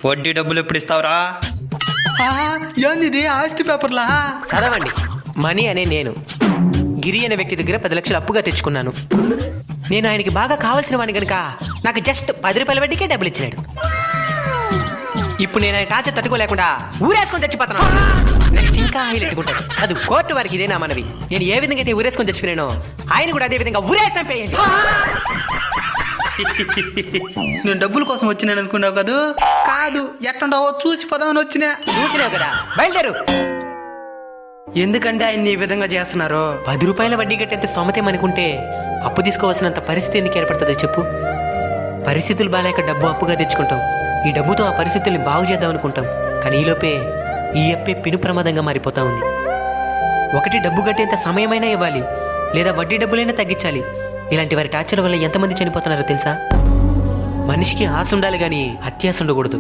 వడ్డీ డబ్బులు ఎప్పుడు ఇస్తావురా? ఏంది ఇది ఆస్తి పేపర్లా? చదవండి. మనీ అనే నేను గిరి అనే వ్యక్తి దగ్గర 10 లక్షలు అప్పుగా తెచ్చుకున్నాను. నేను ఆయనకి బాగా కావాల్సిన వాడిని కనుక నాకు జస్ట్ 10 రూపాయల వడ్డీకే డబ్బులు ఇచ్చినాడు. ఇప్పుడు నేను ఆయన టార్చర్ తట్టుకోలేకుండా ఊరేసుకొని తెచ్చిపోతున్నాను. నెక్స్ట్ ఇంకా హైలైట్ ఉంటుంది. చదువు కోర్టు వారికి ఇదే నా మనవి. నేను ఏ విధంగా అయితే ఊరేసుకొని తెచ్చిపోయానో ఆయన కూడా అదే విధంగా ఊరేసంపేయండి. నేను డబ్బుల కోసం వచ్చినాను అనుకున్నావు కదా? కాదు, ఎట్టుండవో చూసి పోదామని వచ్చినా. చూసినావు కదా, బయలుదేరు. ఎందుకంటే ఆయన ఈ విధంగా చేస్తున్నారు? 10 రూపాయల వడ్డీ కట్టేంత స్తోమతేమనుకుంటే అప్పు తీసుకోవాల్సినంత పరిస్థితి ఎందుకు ఏర్పడుతుందో చెప్పు. పరిస్థితులు బాగాలేక డబ్బు అప్పుగా తెచ్చుకుంటాం. ఈ డబ్బుతో ఆ పరిస్థితుల్ని బాగు చేద్దాం అనుకుంటాం. కానీ ఈలోపే ఈ అప్పే పెను ప్రమాదంగా మారిపోతా ఉంది. ఒకటి డబ్బు కట్టేంత సమయమైనా ఇవ్వాలి, లేదా వడ్డీ డబ్బులైనా తగ్గించాలి. ఇలాంటి వారి టార్చర్ వల్ల ఎంతమంది చనిపోతున్నారో తెలుసా? మనిషికి ఆశ ఉండాలి కానీ అత్యాశ ఉండకూడదు.